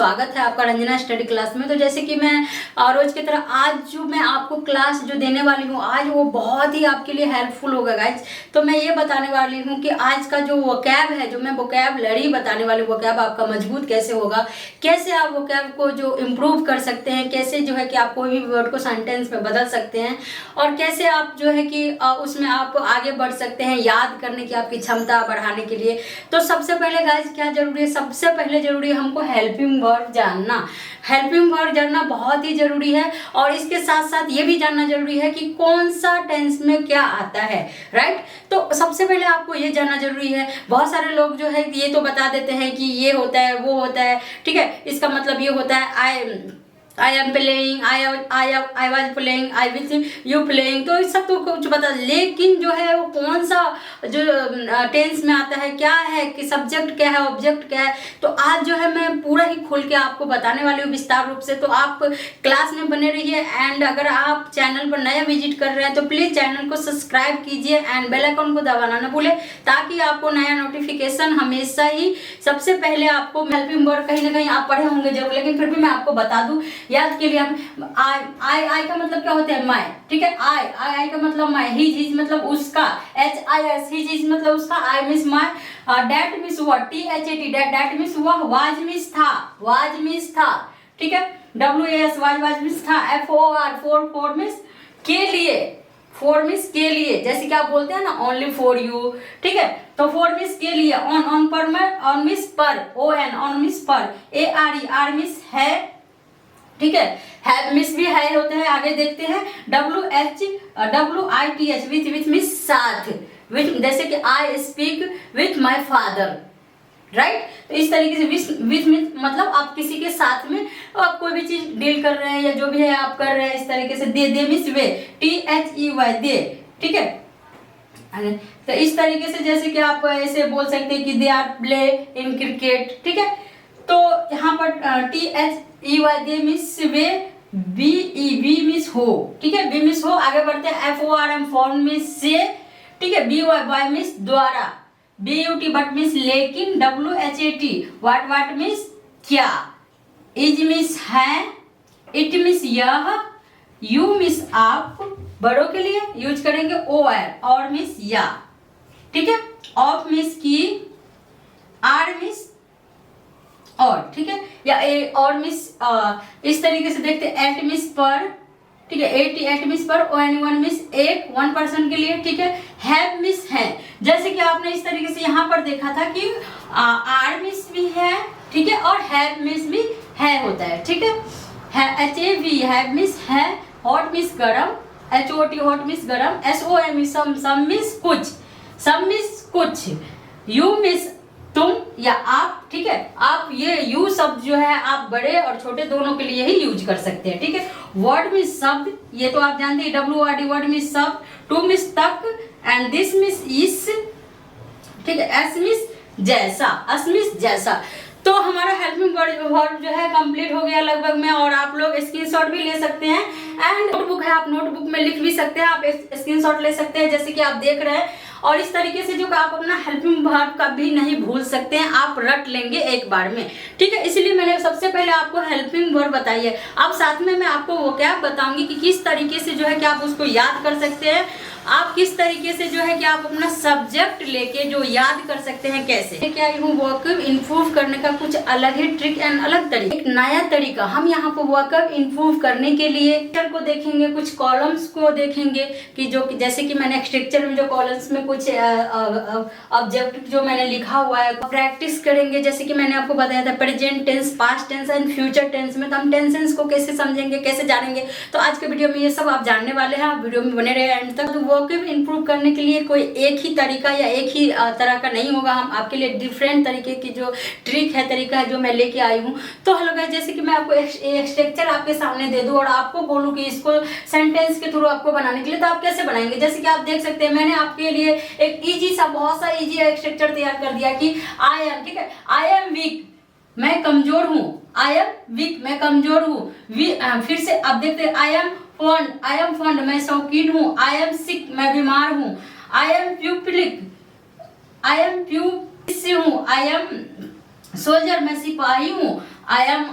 स्वागत है आपका रंजना स्टडी क्लास में। तो जैसे कि मैं रोज की तरह आज जो मैं आपको क्लास जो देने वाली हूँ आज वो बहुत ही आपके लिए हेल्पफुल होगा गाइज। तो मैं ये बताने वाली हूँ कि आज का जो वोकैब है, जो मैं वोकैबलरी बताने वाली हूँ, वोकैब आपका मजबूत कैसे होगा, कैसे आप वोकैब को जो इम्प्रूव कर सकते हैं, कैसे जो है कि आप कोई भी वर्ड को सेंटेंस में बदल सकते हैं और कैसे आप जो है कि उसमें आप आगे बढ़ सकते हैं याद करने की आपकी क्षमता बढ़ाने के लिए। तो सबसे पहले गाइज क्या जरूरी है, सबसे पहले जरूरी है हमको हेल्पिंग वर्ब जानना। हेल्पिंग वर्ब जानना बहुत ही जरूरी है और इसके साथ साथ ये भी जानना जरूरी है कि कौन सा टेंस में क्या आता है, राइट। तो सबसे पहले आपको ये जानना जरूरी है। बहुत सारे लोग जो है ये तो बता देते हैं कि ये होता है वो होता है, ठीक है, इसका मतलब ये होता है I am playing, I was playing, I will you playing, तो इस सब तो कुछ बता, लेकिन जो है वो कौन सा जो टेंस में आता है, क्या है कि सब्जेक्ट क्या है, ऑब्जेक्ट क्या है, तो आज जो है मैं पूरा ही खुल के आपको बताने वाली हूँ विस्तार रूप से। तो आप क्लास में बने रहिए एंड अगर आप चैनल पर नया विजिट कर रहे हैं तो प्लीज़ चैनल को सब्सक्राइब कीजिए एंड बेल आइकन को दबाना न भूलें ताकि आपको नया नोटिफिकेशन हमेशा ही सबसे पहले आपको। हेल्पिंग वर्ब कहीं ना कहीं आप पढ़े होंगे जरूर, लेकिन फिर भी मैं आपको बता दूं याद के लिए। हम आई का मतलब क्या होता है, मैं, ठीक है, आई का मतलब मैं, हिज मतलब उसका, HIS हिज मतलब उसका, I means my, that means what, THAT that means वह, वाज मीन्स था, ठीक है, WAS वाज मीन्स था, FOR फॉर मीन्स के लिए, फॉर मीन्स के लिए, जैसे कि आप बोलते हैं ना ओनली फॉर यू, ठीक है, तो फॉर मीन्स के लिए, ऑन पर में, ऑन मीन्स पर, ऑन मीन्स पर, ARE आर मीन्स है, ठीक है मिस भी है होते हैं, आगे देखते हैं, WITH विथ मिस साथ, विथ जैसे कि I speak with my father, right. तो इस तरीके से विथ मतलब आप किसी के साथ में आप कोई भी चीज डील कर रहे हैं या जो भी है आप कर रहे हैं, इस तरीके से दे मिस वे, THEY दे, ठीक है। तो इस तरीके से जैसे कि आप ऐसे बोल सकते हैं कि they are play in cricket, ठीक है। तो यहाँ पर THEY they miss way, be miss हो, ठीक है, बी मिस हो। आगे बढ़ते हैं, FORM फॉर्म मिस से, ठीक है, BY मिस द्वारा, BUT बट मिस लेकिन, WHAT वाट मिस क्या, इज मिस है, इट मिस यह, यू मिस आप, बड़ों के लिए यूज करेंगे और मिस या, ठीक है, ऑफ मिस की, आर मिस और, ठीक है, या और मिस इस तरीके से देखते हैं, एट मिस पर, ठीक है, एट मिस पर, ON1 मिस एक, वन पर्सन के लिए, ठीक है, हैव मिस है, जैसे कि आपने इस तरीके से यहाँ पर देखा था कि आर मिस भी है, ठीक है, और हैव मिस भी है होता है, ठीक है, HAV हैव मिस है, हॉट मिस गरम, HOT हॉट मिस गरम, SOM सम मिस कुछ, यू मिस तुम या आप, ठीक है, आप ये यू शब्द जो है आप बड़े और छोटे दोनों के लिए ही यूज कर सकते हैं, ठीक है। वर्ड मिस शब्द, ये तो आप जानते हैं, WORD वर्ड मिस शब्द, टू मिस तक एंड दिस मिस इस, ठीक है, एस मिस जैसा। तो हमारा हेल्पिंग वर्ब जो है कंप्लीट हो गया लगभग में, और आप लोग स्क्रीनशॉट भी ले सकते हैं एंड नोटबुक है, आप नोटबुक में लिख भी सकते हैं, आप स्क्रीनशॉट ले सकते हैं जैसे कि आप देख रहे हैं। और इस तरीके से जो आप अपना हेल्पिंग वर्ब का भी नहीं भूल सकते हैं, आप रट लेंगे एक बार में, ठीक है। इसलिए मैंने सबसे पहले आपको हेल्पिंग वर्ब बताई है। अब साथ में मैं आपको वो क्या बताऊंगी कि किस तरीके से जो है कि आप उसको याद कर सकते हैं, आप किस तरीके से जो है कि आप अपना सब्जेक्ट लेके जो याद कर सकते हैं, कैसे क्या वोकैब इम्प्रूव करने का कुछ अलग ही ट्रिक एंड अलग तरीका, एक नया तरीका। हम यहाँ पर वोकैब इम्प्रूव करने के लिए स्ट्रक्चर को देखेंगे, कुछ कॉलम्स को देखेंगे कि जो जैसे कि मैंने स्ट्रक्चर में जो कॉलम्स में कुछ ऑब्जेक्ट जो मैंने लिखा हुआ है प्रैक्टिस करेंगे। जैसे कि मैंने आपको बताया था present tense, past tense and future tense में, तो हम टेंसेस को कैसे समझेंगे, कैसे जानेंगे, तो आज के वीडियो में ये सब आप जानने वाले हैं। आप वीडियो में बने रहे एंड तक। वोकैब इम्प्रूव करने के लिए कोई एक ही तरीका या एक ही तरह का नहीं होगा, हम आपके लिए डिफरेंट तरीके की जो ट्रिक है, तरीका है जो मैं लेके आई हूँ। तो हेलो गाइस, जैसे कि मैं आपको एक स्ट्रक्चर आपके सामने दे दूँ और आपको बोलूँ कि इसको सेंटेंस के थ्रू आपको बनाने के लिए, तो आप कैसे बनाएंगे। जैसे कि आप देख सकते हैं मैंने आपके लिए एक इजी सा, बहुत सा इजी स्ट्रक्चर तैयार कर दिया कि आई एम, ठीक है, आई एम वीक, मैं कमजोर हूँ, आई एम वीक, मैं कमजोर हूँ। फिर से आप देखते हैं आई एम फंड, मैं शौकीन हूँ, आई एम सिक, मैं बीमार हूँ, आई एम प्यूपिलिक, आई एम प्यूपिस हूँ, आई एम सोल्जर, मैं सिपाही हूँ, आई एम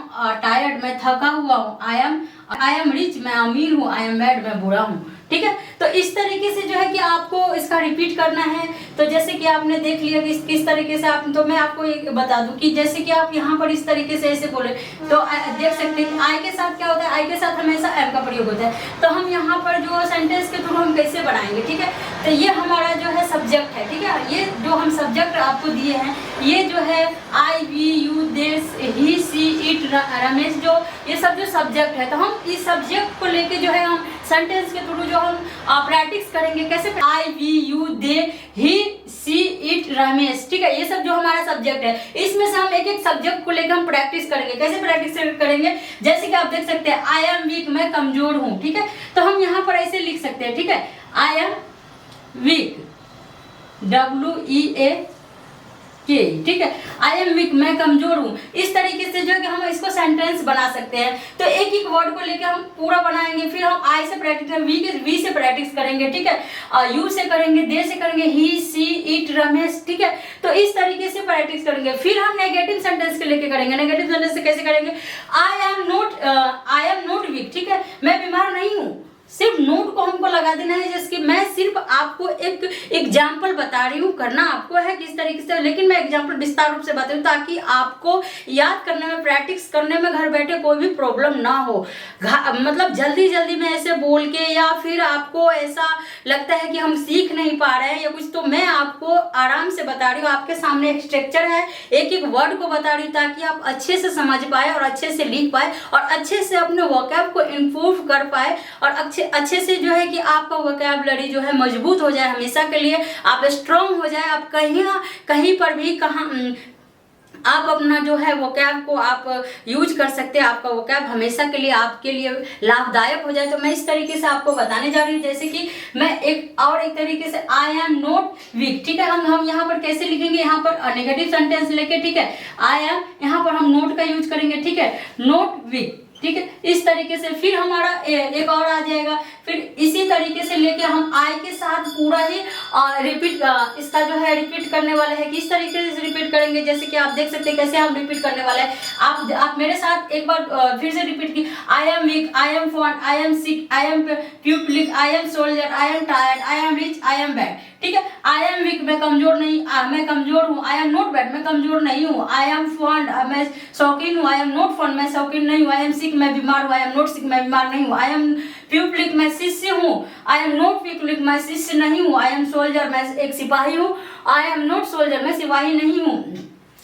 टायर्ड, मैं थका हुआ हूँ। आई एम रिच, मैं अमीर हूँ। आई एम बैड, मैं बुरा हूँ। ठीक है, तो इस तरीके से जो है कि आपको इसका रिपीट करना है। तो जैसे कि आपने देख लिया कि किस तरीके से आप, तो मैं आपको एक बता दूं कि जैसे कि आप यहाँ पर इस तरीके से ऐसे बोले तो देख सकते हैं आई के साथ क्या होता है, आई के साथ हमेशा एम का प्रयोग होता है। तो हम यहाँ पर जो सेंटेंस के थ्रू हम कैसे बनाएंगे, ठीक है, तो ये हमारा जो है सब्जेक्ट है। ठीक है, ये जो हम सब्जेक्ट आपको दिए हैं, ये जो है I, we, you, they, he, she, it, Ramesh, जो ये सब जो सब्जेक्ट है, तो हम इस सब्जेक्ट को लेके जो है हम सेंटेंस के थ्रू जो हम प्रैक्टिस करेंगे। कैसे? I, we, you, they, he, she, it, Ramesh. ठीक है, ये सब जो हमारा सब्जेक्ट है, इसमें से हम एक एक सब्जेक्ट को लेकर हम प्रैक्टिस करेंगे। कैसे प्रैक्टिस करेंगे? जैसे कि आप देख सकते हैं आई एम वीक, मैं कमजोर हूँ। ठीक है, तो हम यहाँ पर ऐसे लिख सकते हैं। ठीक है, आई एम वीक, WEAK। ठीक है, आई एम वीक, मैं कमजोर हूँ। इस तरीके से जो है कि हम इसको सेंटेंस बना सकते हैं। तो एक एक वर्ड को लेकर हम पूरा बनाएंगे। फिर हम आई से प्रैक्टिस करेंगे, वी से प्रैक्टिस करेंगे। ठीक है, यू से करेंगे, दे से करेंगे, ही, सी, इट, रमेश। ठीक है, तो इस तरीके से प्रैक्टिस करेंगे। फिर हम नेगेटिव सेंटेंस के लेके करेंगे। नेगेटिव सेंटेंस से कैसे करेंगे? I am not weak. ठीक है, मैं बीमार नहीं हूँ। सिर्फ नोट को हमको लगा देना है, जैसे मैं सिर्फ आपको एक एग्जाम्पल बता रही हूँ, करना आपको है किस तरीके से, लेकिन मैं एग्जाम्पल विस्तार रूप से बता रही हूँ ताकि आपको याद करने में, प्रैक्टिस करने में घर बैठे कोई भी प्रॉब्लम ना हो। मतलब जल्दी जल्दी में ऐसे बोल के या फिर आपको ऐसा लगता है कि हम सीख नहीं पा रहे हैं या कुछ, तो मैं आपको आराम से बता रही हूँ। आपके सामने एक स्ट्रक्चर है, एक एक वर्ड को बता रही हूँ ताकि आप अच्छे से समझ पाए और अच्छे से लिख पाए और अच्छे से अपने वोकैब को इम्प्रूव कर पाए और अच्छे से जो है कि आपका वोकैबुलरी जो है मजबूत हो जाए, हमेशा के लिए आप स्ट्रांग हो जाए। आप कहीं पर भी आप अपना जो है वोकैब को आप यूज कर सकते हैं। आपका वोकैब हमेशा के लिए आपके लिए लाभदायक हो जाए। तो मैं इस तरीके से आपको बताने जा रही हूँ। जैसे कि मैं एक तरीके से आई एम नॉट वीक। ठीक है, हम यहाँ पर कैसे लिखेंगे? यहाँ पर नेगेटिव सेंटेंस लेके, ठीक है, आई एम, यहाँ पर हम नोट का यूज करेंगे। ठीक है, नॉट वीक। ठीक है, इस तरीके से फिर हमारा एक और आ जाएगा। फिर इसी तरीके से लेके हम आई के साथ पूरा ही रिपीट, इसका जो है रिपीट करने वाले हैं। किस तरीके से रिपीट करेंगे? जैसे कि आप देख सकते हैं कैसे हम रिपीट करने वाले हैं। आप मेरे साथ एक बार फिर से रिपीट की। I am weak, I am fond, I am sick, I am public, I am soldier, I am tired, I am rich, I am bad. ठीक है, आई एम वीक, मैं कमजोर हूँ। आई एम नॉट बैड, मैं कमजोर नहीं हूँ। आई एम फॉन्ड, मैं शौकीन हूँ। आई एम नॉट फॉन्ड, मैं शौकीन नहीं हूँ। आई एम सिक, मैं बीमार हूँ। आई एम नॉट सिक, मैं बीमार नहीं हूँ। आई एम प्यूपलिक, मैं शिष्य हूँ। आई एम नॉट प्यूपलिक, मैं शिष्य नहीं हूँ। आई एम सोल्जर, मैं एक सिपाही हूँ। आई एम नॉट सोल्जर, मैं सिपाही नहीं हूँ।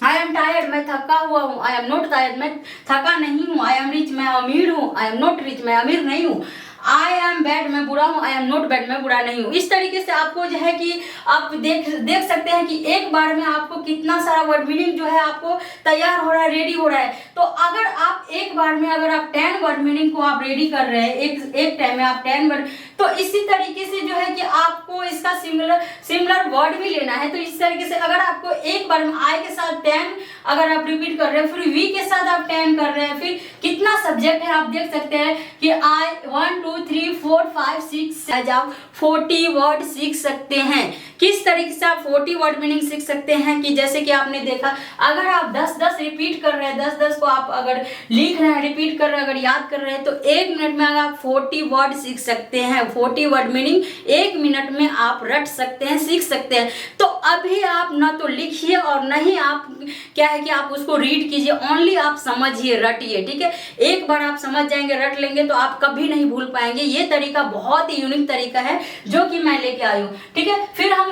आई एम टायर्ड, मैं थका हुआ हूँ। आई एम नॉट टायर्ड, मैं थका नहीं हूँ। आई एम रिच, मैं अमीर हूँ। आई एम नॉट रिच, मैं अमीर नहीं हूँ। आई एम बैड, मैं बुरा हूँ। आई एम नॉट बैड, मैं बुरा नहीं हूँ। इस तरीके से आपको जो है कि आप देख सकते हैं कि एक बार में आपको कितना सारा वर्ड मीनिंग जो है आपको तैयार हो रहा है, रेडी हो रहा है। तो अगर आप एक बार में अगर आप 10 वर्ड मीनिंग को आप रेडी कर रहे हैं एक टाइम में आप 10 वर्ड, तो इसी तरीके से जो है कि आपको इसका सिमिलर वर्ड भी लेना है। तो इस तरीके से अगर आपको एक बार में आई के साथ 10 अगर आप रिपीट कर रहे हैं, फिर वी के साथ आप 10 कर रहे हैं, फिर कितना सब्जेक्ट है आप देख सकते हैं कि आई 1 2 3 4 5 6 आप 40 वर्ड सीख सकते हैं। किस तरीके से आप 40 वर्ड मीनिंग सीख सकते हैं कि जैसे कि आपने देखा, अगर आप 10-10 रिपीट कर रहे हैं, 10-10 को आप अगर लिख रहे हैं, रिपीट कर रहे हैं, अगर याद कर रहे हैं, तो 1 मिनट में अगर आप 40 वर्ड सीख सकते हैं। 40 वर्ड मीनिंग 1 मिनट में आप रट सकते हैं, सीख सकते हैं। तो अभी आप ना तो लिखिए और ना ही आप क्या है कि आप उसको रीड कीजिए, ओनली आप समझिए, रटिए। ठीक है, एक बार आप समझ जाएंगे, रट लेंगे तो आप कभी नहीं भूल पाएंगे। ये तरीका बहुत ही यूनिक तरीका है जो कि मैं लेके आई हूँ। ठीक है, फिर हम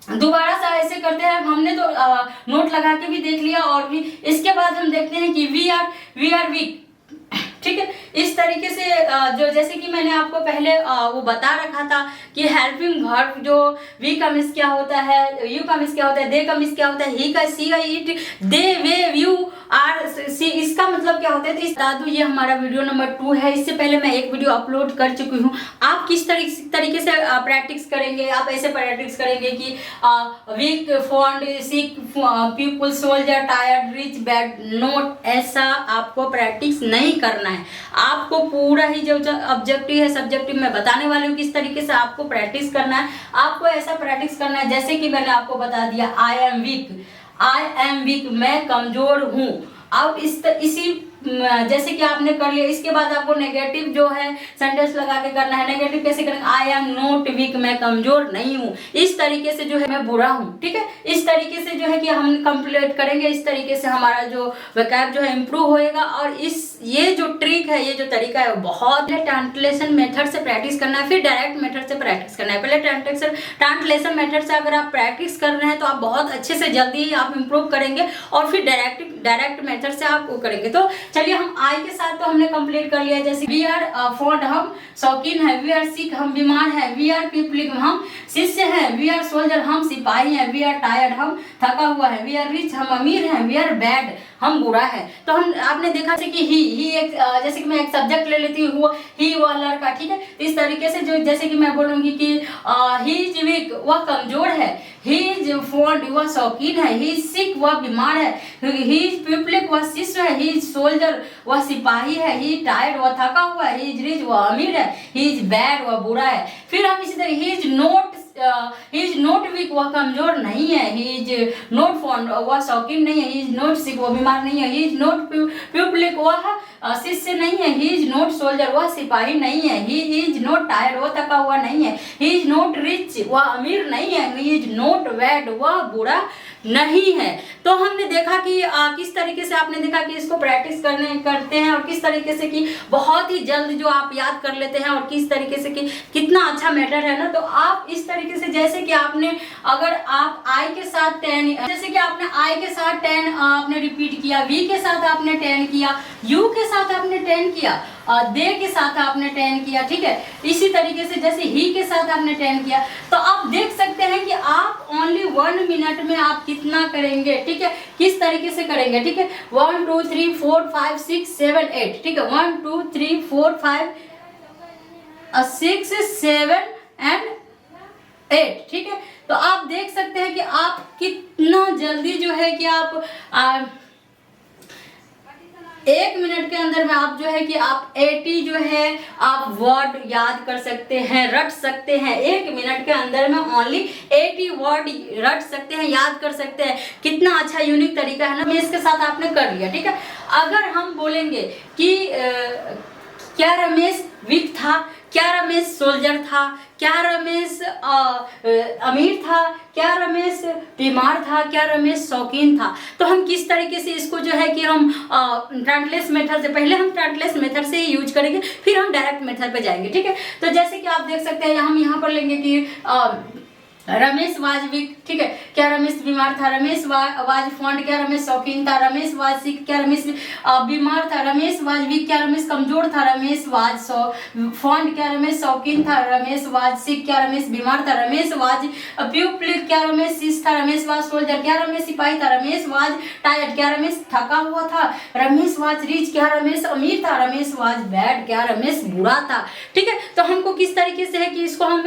दोबारा से ऐसे करते हैं। हमने तो नोट लगा के भी देख लिया और भी इसके बाद हम देखते हैं कि वी आर वीक। ठीक है, इस तरीके से जो जैसे कि मैंने आपको पहले वो बता रखा था कि हेल्पिंग वर्ब जो वी का मिस क्या होता है, यू का मिस क्या होता है, दे का मिस क्या होता है, ही का सी का इट, दे वे यू आर सी, इसका मतलब क्या होता है। तो बता दूं ये हमारा वीडियो नंबर 2 है। इससे पहले मैं एक वीडियो अपलोड कर चुकी हूँ। आप किस तरीके से प्रैक्टिस करेंगे, आप ऐसे प्रैक्टिस करेंगे कि weak, fond, sick, people, soldier, tired, rich, bad, note, ऐसा आपको प्रैक्टिस नहीं करना है। आपको पूरा ही जो ऑब्जेक्टिव है, सब्जेक्टिव मैं बताने वाली हूँ किस तरीके से आपको प्रैक्टिस करना है। आपको ऐसा प्रैक्टिस करना है जैसे कि मैंने आपको बता दिया, आई एम वीक, मैं कमजोर हूँ। अब इसी जैसे कि आपने कर लिया, इसके बाद आपको नेगेटिव जो है सेंटेंस लगा के करना है। नेगेटिव कैसे करेंगे? आई एम नॉट वीक, मैं कमजोर नहीं हूँ, इस तरीके से जो है मैं बुरा हूँ। ठीक है, इस तरीके से जो है कि हम कंप्लीट करेंगे, इस तरीके से हमारा जो वोकैब जो है इम्प्रूव होएगा। और ये जो ट्रिक है, ये जो तरीका है, बहुत ट्रांसलेशन मेथड से प्रैक्टिस करना है, फिर डायरेक्ट मेथड से प्रैक्टिस करना है। पहले ट्रांसलेशन मेथड से अगर आप प्रैक्टिस कर रहे हैं तो आप बहुत अच्छे से जल्दी ही आप इम्प्रूव करेंगे, और फिर डायरेक्ट मेथड से आप वो करेंगे। तो चलिए, हम आई के साथ तो हमने कंप्लीट कर लिया। जैसे वी आर फॉन्ड, हम शौकीन है। वी आर सिक, हम बीमार हैं। वी आर पीपल, हम शिष्य हैं। वी आर सोल्जर, हम सिपाही हैं। वी आर टायर्ड, हम थका हुआ है। वी आर रिच, हम अमीर हैं। वी आर बैड, हम बुरा है। तो हम आपने देखा कि ही एक जैसे कि मैं एक सब्जेक्ट ले लेती हूँ, ही वह लड़का। ठीक है, तो इस तरीके से जो जैसे कि मैं बोलूंगी कि ही इज वीक, वह कमजोर है। ही इज फॉन्ड, वह शौकीन है। ही इज सिक, वह बीमार है। ही इज पीपल, वह शिष्य है। ही इज सोल्जर, वह सिपाही है। ही इज टायर्ड, वह थका हुआ है। ही इज रिच, वह अमीर है। ही इज बैड, वह बुरा है। फिर हम इसी तरह ही इज नॉट वीक, वह कमजोर नहीं है। ही इज नॉट फॉन्ड, वह शौकीन नहीं है। ही इज नॉट सिक, वह बीमार नहीं है। ही इज नॉट पीपल, वह शिष्य नहीं है। ही इज नॉट सोल्जर, वह सिपाही नहीं है। ही इज नॉट टायर्ड, वह थका हुआ नहीं है। ही इज नॉट रिच, वह अमीर नहीं है। ही इज नॉट बैड, वह बुरा नहीं है। तो हमने देखा कि किस तरीके से आपने देखा कि इसको प्रैक्टिस करते हैं, और किस तरीके से कि बहुत ही जल्द जो आप याद कर लेते हैं, और किस तरीके से कि कितना अच्छा मैटर है ना। तो आप इस तरीके से, जैसे कि आपने अगर आप आई के साथ 10, जैसे कि आपने आई के साथ 10 आपने रिपीट किया, वी के साथ आपने 10 किया, यू के साथ आपने 10 किया, दे के साथ आपने 10 किया। ठीक है, इसी तरीके से जैसे ही के साथ आपने 10 किया, तो आप देख सकते हैं कि आप ओनली 1 मिनट में आप कितना करेंगे। ठीक है, किस तरीके से करेंगे। ठीक है, 1 2 3 4 5 6 7 8। ठीक है, 1 2 3 4 5 6 7 एंड 8। ठीक है, तो आप देख सकते हैं कि आप कितना जल्दी जो है कि आप 1 मिनट के अंदर में आप जो है कि आप 80 जो है आप वर्ड याद कर सकते हैं, रट सकते हैं। 1 मिनट के अंदर में ओनली 80 वर्ड रट सकते हैं, याद कर सकते हैं। कितना अच्छा यूनिक तरीका है ना। इसके साथ आपने कर लिया। ठीक है, अगर हम बोलेंगे कि क्या रमेश वीक था, क्या रमेश सोल्जर था, क्या रमेश अमीर था, क्या रमेश बीमार था, क्या रमेश शौकीन था, तो हम किस तरीके से इसको जो है कि हम ट्रांसलेट मेथड से, पहले हम ट्रांसलेट मेथड से ही यूज करेंगे, फिर हम डायरेक्ट मेथड पे जाएंगे। ठीक है, तो जैसे कि आप देख सकते हैं हम यहाँ पर लेंगे कि रमेश वाज वीक। ठीक है, क्या रमेश बीमार था, रमेश वाज फॉन्ड, क्या रमेश शौकीन था, रमेश वाज सिक, क्या रमेश बीमार था, रमेश वाज वीक, क्या रमेश कमजोर था, रमेश वाज फॉन्ड, क्या रमेश शौकीन था, रमेश वाज सिक, क्या रमेश बीमार था, रमेश वाज पीपल, क्या रमेश शिष्य था, रमेश वाज सोल्जर, क्या रमेश सिपाही था, रमेश वाज टायर्ड, क्या रमेश थका हुआ था, रमेश वाज रिच, क्या रमेश अमीर था, रमेश वाज बैड, क्या रमेश बुरा था। ठीक है, तो हमको किस तरीके से है कि इसको हम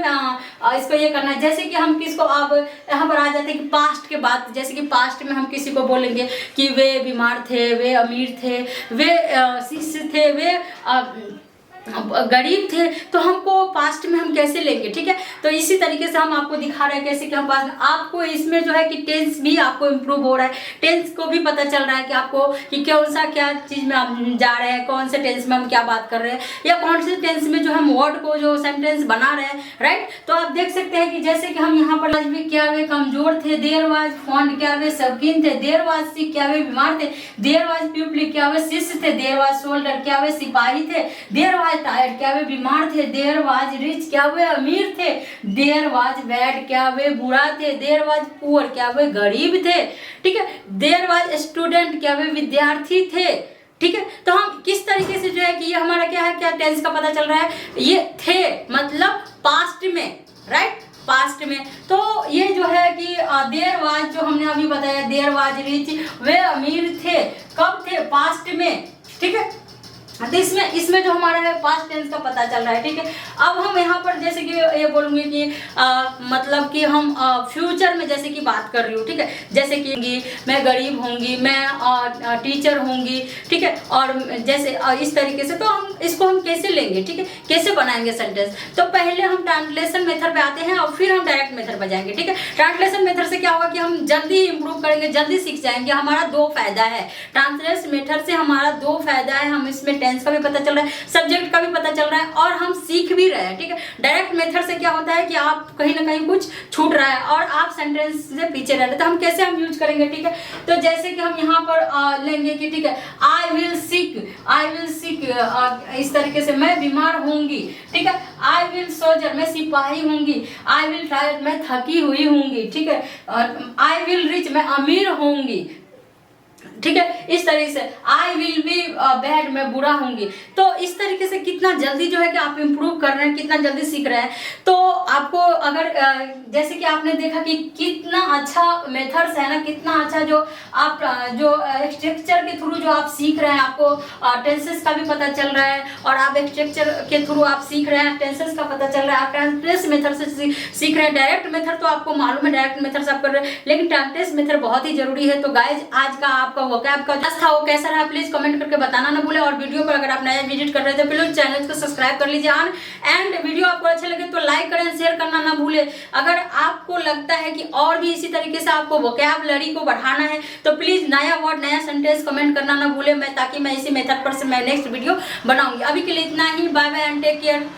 इसको ये करना है। जैसे कि हम किसको अब यहाँ पर आ जाते हैं कि पास्ट के बाद, जैसे कि पास्ट में हम किसी को बोलेंगे कि वे बीमार थे, वे अमीर थे, वे शिष्य थे, वे गरीब थे, तो हमको पास्ट में हम कैसे लेंगे। ठीक है, तो इसी तरीके से हम आपको दिखा रहे हैं कैसे कि हम पास्ट में, आपको इसमें जो है कि टेंस भी आपको इम्प्रूव हो रहा है, टेंस को भी पता चल रहा है कि आपको कि कौन सा क्या चीज़ में आप जा रहे हैं, कौन से टेंस में हम क्या बात कर रहे हैं, या कौन से टेंस में जो हम वर्ड को जो सेंटेंस बना रहे हैं। राइट, तो आप देख सकते हैं कि जैसे कि हम यहाँ पर भी क्या वे कमजोर थे, देर वाज फॉन्ड, क्या वे शौकीन थे, देर वाज सिक, क्या वे बीमार थे, देर वाज पीपल, क्या वे शिष्य थे, देर वाज सोल्जर, क्या वे सिपाही थे, देर वाज टायर्ड, क्या वे बीमार थे, देर वाज रिच, क्या वे अमीर थे, देर वाज बैड, क्या वे बुरा थे, देर वाज पुअर, क्या वे गरीब थे। ठीक है, देर वाज स्टूडेंट, क्या वे विद्यार्थी थे। ठीक है, तो हम किस तरीके से जो है कि ये हमारा क्या है, क्या टेंस का पता चल रहा है, ये थे मतलब पास्ट में। राइट, पास्ट में, तो ये जो है कि देर वाज जो हमने अभी बताया, देर वाज रिच, वे अमीर थे, कब थे, पास्ट में। ठीक है, तो इसमें जो हमारा है पास्ट टेंस का पता चल रहा है, ठीक है। अब हम यहाँ पर जैसे कि ये बोलूँगी कि मतलब कि हम फ्यूचर में जैसे कि बात कर रही हूँ, ठीक है। जैसे कि मैं गरीब होंगी, मैं टीचर होंगी, ठीक है। और जैसे इस तरीके से, तो हम इसको हम कैसे लेंगे, ठीक है, कैसे बनाएंगे सेंटेंस। तो पहले हम ट्रांसलेशन मेथड पे आते हैं और फिर हम डायरेक्ट मेथड पे जाएंगे, ठीक है। ट्रांसलेशन मेथड से क्या होगा कि हम जल्दी इंप्रूव करेंगे, जल्दी सीख जाएंगे। हमारा दो फायदा है, ट्रांसलेशन मेथड से हमारा दो फायदा है, हम इसमें टेंस का भी पता चल रहा है, सब्जेक्ट का भी पता चल रहा है और हम सीख भी रहे हैं, ठीक है। डायरेक्ट मेथड से क्या होता है कि आप कहीं ना कहीं कुछ छूट रहा है और आप सेंटेंस से पीछे रह रहे हैं, तो हम कैसे हम यूज करेंगे, ठीक है। तो जैसे कि हम यहाँ पर लेंगे कि ठीक है, आई विल सिक, इस तरीके से मैं बीमार होंगी, ठीक है। आई विल सोल्जर, मैं सिपाही होंगी। आई विल टायर्ड, मैं थकी हुई होंगी, ठीक है। और आई विल रिच, मैं अमीर होंगी, ठीक है। इस तरीके से आई विल बी बैड, मैं बुरा होंगी। तो इस तरीके से कितना जल्दी जो है कि आप इंप्रूव कर रहे हैं, कितना जल्दी सीख रहे हैं। तो आपको अगर जैसे कि आपने देखा कि कितना अच्छा मेथड्स है ना, कितना अच्छा जो आप जो स्ट्रक्चर के थ्रू जो आप सीख रहे हैं, आपको टेंसेस का भी पता चल रहा है और आप स्ट्रक्चर के थ्रू आप सीख रहे हैं, टेंसेस का पता चल रहा है, आप ट्रांसलेशन मेथड से सीख रहे हैं। डायरेक्ट मेथड तो आपको मालूम है, डायरेक्ट मेथड से आप कर रहे हैं, लेकिन ट्रांसलेशन मेथड बहुत ही जरूरी है। तो गाइज आज का आपका वोकैब का क्लास था, वो कैसा रहा प्लीज कमेंट करके बताना ना भूले। और वीडियो पर अगर आप नया विजिट कर रहे थे प्लीज चैनल को सब्सक्राइब कर लीजिए एंड वीडियो आपको अच्छा लगे तो लाइक करें, शेयर करना ना भूले। अगर आपको लगता है कि और भी इसी तरीके से आपको वोकैबुलरी को बढ़ाना है तो प्लीज नया वर्ड, नया सेंटेंस कमेंट करना ना भूले, मैं ताकि मैं इसी मेथड पर से मैं नेक्स्ट वीडियो बनाऊंगी। अभी के लिए इतना ही, bye bye and take care.